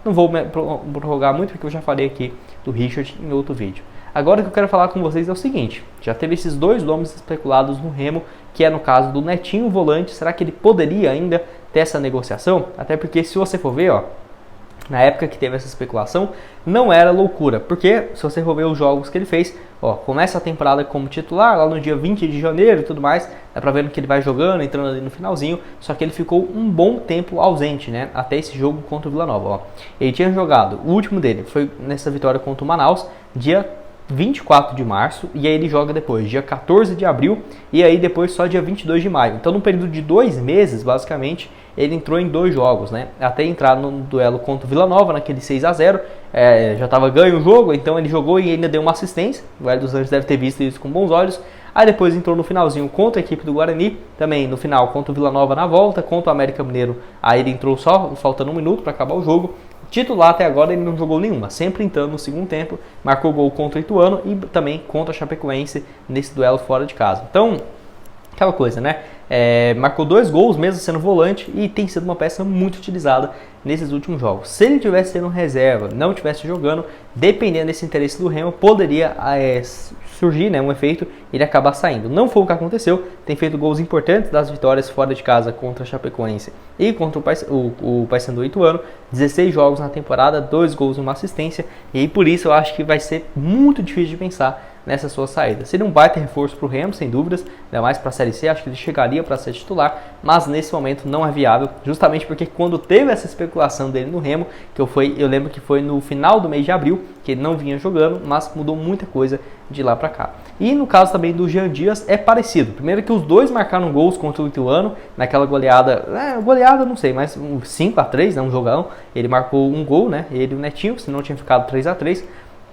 não vou prorrogar muito porque eu já falei aqui do Richard em outro vídeo. Agora o que eu quero falar com vocês é o seguinte, já teve esses dois nomes especulados no Remo, que é no caso do Netinho volante. Será que ele poderia ainda ter essa negociação? Até porque se você for ver, ó, na época que teve essa especulação, não era loucura, porque se você for ver os jogos que ele fez, ó, começa a temporada como titular, lá no dia 20 de janeiro e tudo mais, dá pra ver que ele vai jogando, entrando ali no finalzinho, só que ele ficou um bom tempo ausente, né, até esse jogo contra o Vila Nova, ó. Ele tinha jogado, o último dele foi nessa vitória contra o Manaus, dia 24 de março, e aí ele joga depois, dia 14 de abril, e aí depois só dia 22 de maio. Então, no período de 2 meses, basicamente, ele entrou em 2 jogos, né? Até entrar no duelo contra o Vila Nova, naquele 6-0, já estava ganho o jogo, então ele jogou e ainda deu uma assistência. O Hélio dos Anjos deve ter visto isso com bons olhos. Aí depois entrou no finalzinho contra a equipe do Guarani, também no final contra o Vila Nova na volta, contra o América Mineiro, aí ele entrou só faltando 1 minuto para acabar o jogo. Titular até agora ele não jogou nenhuma, sempre entrando no segundo tempo, marcou gol contra o Ituano e também contra a Chapecoense nesse duelo fora de casa. Então, aquela coisa, né? Marcou 2 gols mesmo sendo volante e tem sido uma peça muito utilizada nesses últimos jogos. Se ele tivesse sendo reserva, não tivesse jogando, dependendo desse interesse do Remo, poderia surgir, né, um efeito e ele acabar saindo. Não foi o que aconteceu, tem feito gols importantes das vitórias fora de casa contra a Chapecoense e contra o Paysandu Ituano, 16 jogos na temporada, 2 gols e uma assistência, e por isso eu acho que vai ser muito difícil de pensar nessa sua saída. Seria um baita reforço para o Remo, sem dúvidas, ainda mais para a Série C, acho que ele chegaria para ser titular, mas nesse momento não é viável, justamente porque quando teve essa especulação dele no Remo, eu lembro que foi no final do mês de abril, que ele não vinha jogando, mas mudou muita coisa de lá para cá. E no caso também do Jean Dias é parecido, primeiro que os dois marcaram gols contra o Ituano, naquela goleada não sei, mas 5-3, né, um jogão, ele marcou um gol, né, ele e o Netinho, senão tinha ficado 3-3,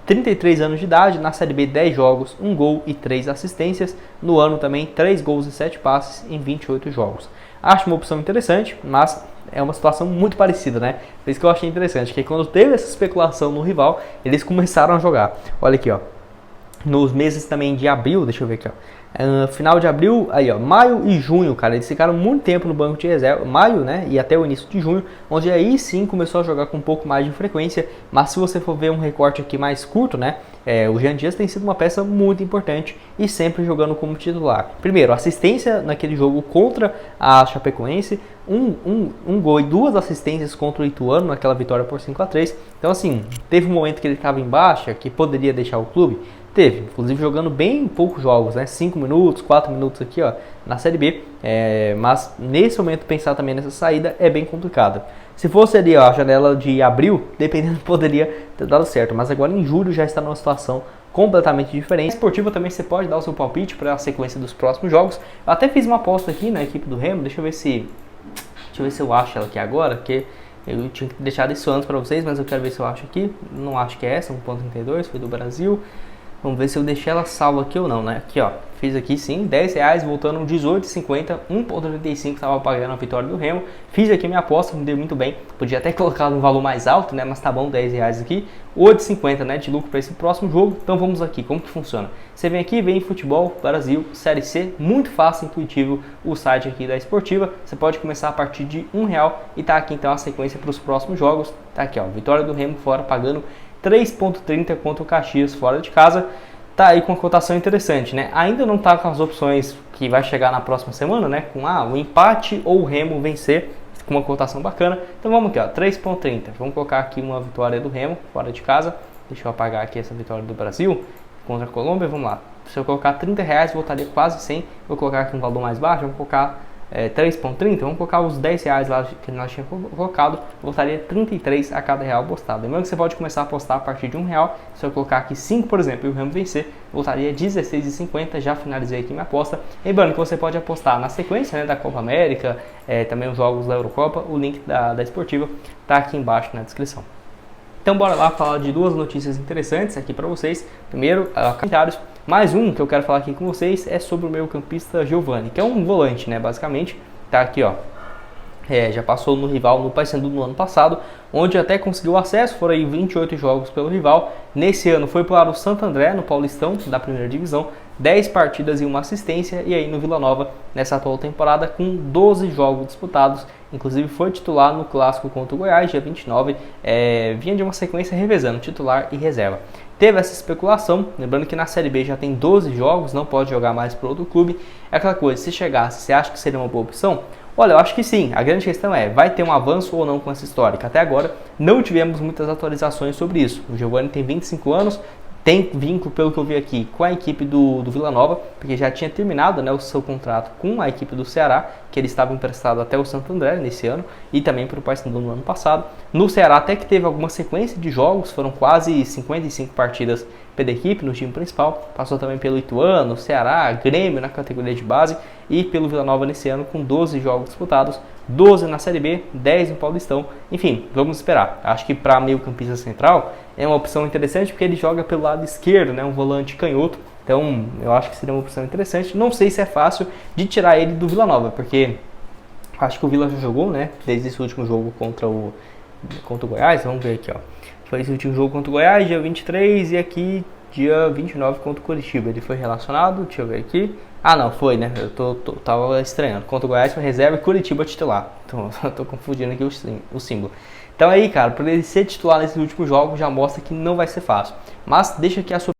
33 anos de idade, na Série B 10 jogos, 1 gol e 3 assistências, no ano também 3 gols e 7 passes em 28 jogos. Acho uma opção interessante, mas é uma situação muito parecida, né? Por isso que eu achei interessante, que quando teve essa especulação no rival, eles começaram a jogar. Olha aqui, ó. Nos meses também de abril, deixa eu ver aqui, ó. Final de abril, aí ó, maio e junho, cara, eles ficaram muito tempo no banco de reserva, maio, né, e até o início de junho, onde aí sim começou a jogar com um pouco mais de frequência, mas se você for ver um recorte aqui mais curto, né, o Jean Dias tem sido uma peça muito importante e sempre jogando como titular. Primeiro, assistência naquele jogo contra a Chapecoense, um gol e 2 assistências contra o Ituano naquela vitória por 5-3, então assim, teve um momento que ele estava em baixa, que poderia deixar o clube, teve, inclusive jogando bem poucos jogos, né? 5 minutos, 4 minutos aqui, ó, na Série B. Mas nesse momento pensar também nessa saída é bem complicado. Se fosse ali, ó, a janela de abril, dependendo, poderia ter dado certo. Mas agora em julho já está numa situação completamente diferente. Esportiva também você pode dar o seu palpite para a sequência dos próximos jogos. Eu até fiz uma aposta aqui na equipe do Remo, deixa eu ver se eu acho ela aqui agora, porque eu tinha deixado isso antes para vocês, mas eu quero ver se eu acho aqui. Não acho que é essa, 1.32, foi do Brasil. Vamos ver se eu deixei ela salva aqui ou não, né? Aqui, ó. Fiz aqui sim, R$10, voltando 18,50, 1.35 estava pagando a vitória do Remo. Fiz aqui minha aposta, me deu muito bem. Podia até colocar um valor mais alto, né? Mas tá bom, R$10 aqui. 8,50, né? De lucro para esse próximo jogo. Então vamos aqui, como que funciona? Você vem aqui, vem em Futebol Brasil, Série C, muito fácil, intuitivo o site aqui da Esportiva. Você pode começar a partir de R$1 e tá aqui então a sequência para os próximos jogos. Tá aqui, ó, vitória do Remo fora, pagando 3,30 contra o Caxias fora de casa. Tá aí com uma cotação interessante, né? Ainda não tá com as opções que vai chegar na próxima semana, né? Com o empate ou o Remo vencer, com uma cotação bacana. Então vamos aqui, ó, 3,30. Vamos colocar aqui uma vitória do Remo fora de casa. Deixa eu apagar aqui essa vitória do Brasil contra a Colômbia. Vamos lá. Se eu colocar R$30, voltaria quase 100. Vou colocar aqui um valor mais baixo, vamos colocar 3,30, vamos colocar os R$10 lá que nós tínhamos colocado, voltaria 33 a cada real apostado. Lembrando que você pode começar a apostar a partir de R$1. Se eu colocar aqui 5, por exemplo, e o Remo vencer, voltaria 16,50. Já finalizei aqui minha aposta. Lembrando que você pode apostar na sequência, né, da Copa América, também os jogos da Eurocopa. O link da Esportiva está aqui embaixo na descrição. Então bora lá falar de 2 notícias interessantes aqui para vocês. Primeiro, comentários. Mais um que eu quero falar aqui com vocês é sobre o meio campista Giovani, que é um volante, né, basicamente. Tá aqui, ó. Já passou no rival no Paysandu no ano passado, onde até conseguiu acesso, foram aí 28 jogos pelo rival. Nesse ano foi para o Santo André, no Paulistão, da primeira divisão, 10 partidas e uma assistência, e aí no Vila Nova, nessa atual temporada, com 12 jogos disputados, inclusive foi titular no clássico contra o Goiás, dia 29, vinha de uma sequência revezando titular e reserva. Teve essa especulação, lembrando que na Série B já tem 12 jogos, não pode jogar mais para outro clube. É aquela coisa, se chegasse, você acha que seria uma boa opção? Olha, eu acho que sim. A grande questão é, vai ter um avanço ou não com essa história? Que até agora não tivemos muitas atualizações sobre isso. O Giovani tem 25 anos, tem vínculo, pelo que eu vi aqui, com a equipe do Vila Nova, porque já tinha terminado, né, o seu contrato com a equipe do Ceará, que ele estava emprestado até o Santo André nesse ano, e também para o Paysandu no ano passado. No Ceará até que teve alguma sequência de jogos, foram quase 55 partidas pela equipe, no time principal, passou também pelo Ituano, Ceará, Grêmio na categoria de base, e pelo Vila Nova nesse ano com 12 jogos disputados, 12 na Série B, 10 no Paulistão. Enfim, vamos esperar. Acho que para meio campista central é uma opção interessante porque ele joga pelo lado esquerdo, né, um volante canhoto. Então eu acho que seria uma opção interessante. Não sei se é fácil de tirar ele do Vila Nova, porque acho que o Vila já jogou, né, desde esse último jogo contra o Goiás. Vamos ver aqui, ó. Foi esse último jogo contra o Goiás, dia 23, e aqui dia 29 contra o Curitiba. Ele foi relacionado, deixa eu ver aqui. Ah, não, foi, né? Eu tava estranhando. Contra o Goiás foi reserva e Curitiba titular. Então, eu tô confundindo aqui o símbolo. Então aí, cara, para ele ser titular nesses últimos jogos já mostra que não vai ser fácil. Mas deixa aqui a sua...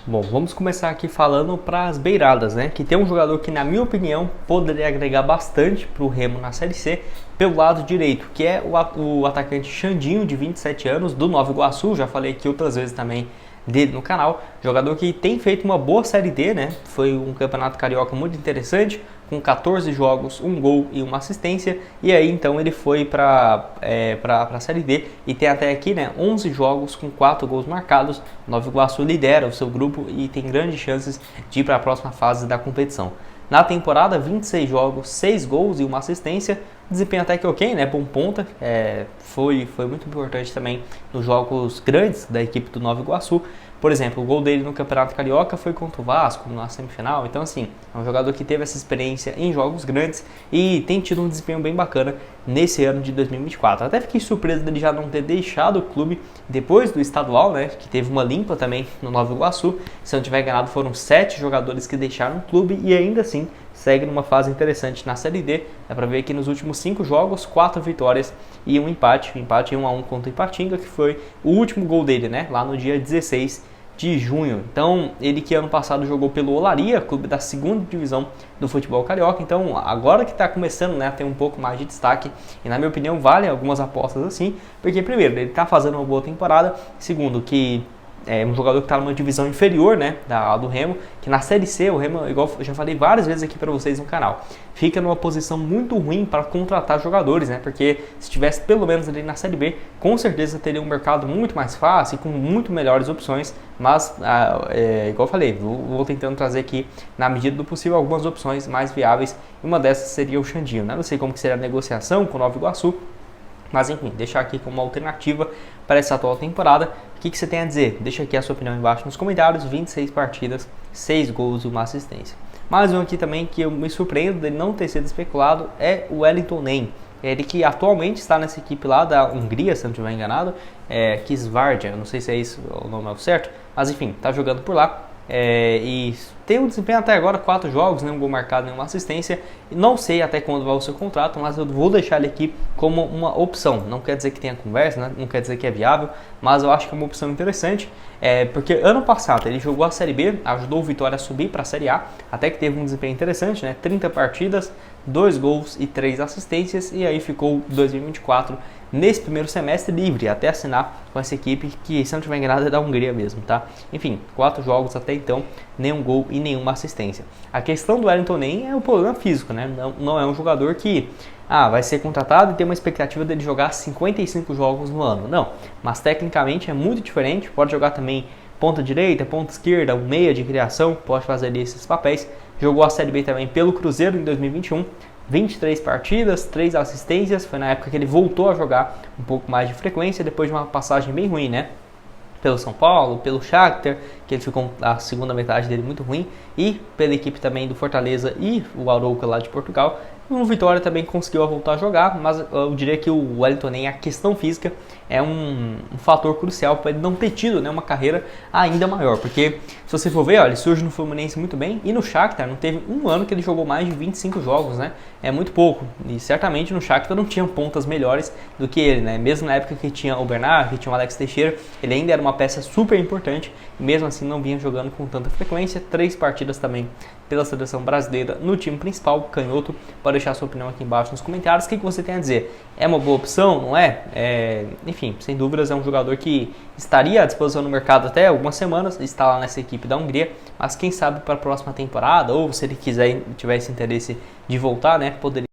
Bom, vamos começar aqui falando para as beiradas, né? Que tem um jogador que, na minha opinião, poderia agregar bastante para o Remo na Série C pelo lado direito, que é o atacante Xandinho, de 27 anos, do Nova Iguaçu. Já falei aqui outras vezes também dele no canal. Jogador que tem feito uma boa Série D, né? Foi um campeonato carioca muito interessante, com 14 jogos, um gol e uma assistência. E aí então ele foi para a Série D e tem até aqui, né, 11 jogos com 4 gols marcados. O Nova Iguaçu lidera o seu grupo e tem grandes chances de ir para a próxima fase da competição. Na temporada, 26 jogos, 6 gols e uma assistência. Desempenho até que ok, né? Bom ponta. Foi muito importante também nos jogos grandes da equipe do Nova Iguaçu. Por exemplo, o gol dele no Campeonato Carioca foi contra o Vasco, na semifinal. Então, assim, é um jogador que teve essa experiência em jogos grandes e tem tido um desempenho bem bacana nesse ano de 2024. Até fiquei surpreso dele já não ter deixado o clube depois do estadual, né? Que teve uma limpa também no Nova Iguaçu. Se eu não tiver enganado, foram 7 jogadores que deixaram o clube e ainda assim segue numa fase interessante na Série D. Dá pra ver que nos últimos 5 jogos, 4 vitórias e um empate. Um empate 1-1 contra o Ipatinga, que foi o último gol dele, né? Lá no dia 16 de junho. Então, ele que ano passado jogou pelo Olaria, clube da 2ª divisão do futebol carioca. Então, agora que está começando, né, a ter um pouco mais de destaque, e na minha opinião vale algumas apostas assim, porque primeiro, ele está fazendo uma boa temporada, segundo, que é um jogador que está numa divisão inferior, né, do Remo, que na Série C, o Remo, igual eu já falei várias vezes aqui para vocês no canal, fica numa posição muito ruim para contratar jogadores, né, porque se tivesse pelo menos ali na Série B, com certeza teria um mercado muito mais fácil e com muito melhores opções, mas, igual eu falei, vou tentando trazer aqui, na medida do possível, algumas opções mais viáveis, e uma dessas seria o Xandinho, né, não sei como que seria a negociação com o Nova Iguaçu, mas enfim, deixar aqui como uma alternativa para essa atual temporada. O que você tem a dizer? Deixa aqui a sua opinião embaixo nos comentários. 26 partidas, 6 gols e uma assistência. Mais um aqui também que eu me surpreendo dele não ter sido especulado é o Wellington Nem. Ele que atualmente está nessa equipe lá da Hungria, se não estiver enganado, Kisvárdia, não sei se é isso o nome certo, mas enfim, está jogando por lá. E tem um desempenho até agora, 4 jogos, nenhum gol marcado, nenhuma assistência. Não sei até quando vai o seu contrato, mas eu vou deixar ele aqui como uma opção. Não quer dizer que tenha conversa, né? Não quer dizer que é viável, mas eu acho que é uma opção interessante, porque ano passado ele jogou a Série B, ajudou o Vitória a subir para a Série A, até que teve um desempenho interessante, né? 30 partidas, 2 gols e 3 assistências, e aí ficou 2024 nesse primeiro semestre livre, até assinar com essa equipe que, se não tiver enganado, é da Hungria mesmo, tá? Enfim, 4 jogos até então, nenhum gol e nenhuma assistência. A questão do Wellington Nem é o problema físico, né? Não é um jogador que vai ser contratado e tem uma expectativa dele jogar 55 jogos no ano. Não, mas tecnicamente é muito diferente, pode jogar também ponta direita, ponta esquerda, um meia de criação, pode fazer ali esses papéis. Jogou a Série B também pelo Cruzeiro em 2021, 23 partidas, 3 assistências, foi na época que ele voltou a jogar um pouco mais de frequência, depois de uma passagem bem ruim, né? Pelo São Paulo, pelo Shakhtar, que ele ficou a segunda metade dele muito ruim, e pela equipe também do Fortaleza e o Arouca lá de Portugal, O Vitória também conseguiu voltar a jogar, mas eu diria que o Wellington nem a questão física é um fator crucial para ele não ter tido, né, uma carreira ainda maior. Porque se você for ver, ó, ele surge no Fluminense muito bem e no Shakhtar não teve um ano que ele jogou mais de 25 jogos, né? É muito pouco. E certamente no Shakhtar não tinham pontas melhores do que ele, né? Mesmo na época que tinha o Bernard, que tinha o Alex Teixeira, ele ainda era uma peça super importante e mesmo assim não vinha jogando com tanta frequência. 3 partidas também pela seleção brasileira no time principal, canhoto. Pode deixar sua opinião aqui embaixo nos comentários. O que você tem a dizer? É uma boa opção, não é? Enfim, sem dúvidas é um jogador que estaria à disposição no mercado até algumas semanas, está lá nessa equipe da Hungria, mas quem sabe para a próxima temporada, ou se ele quiser, tiver esse interesse de voltar, né, poderia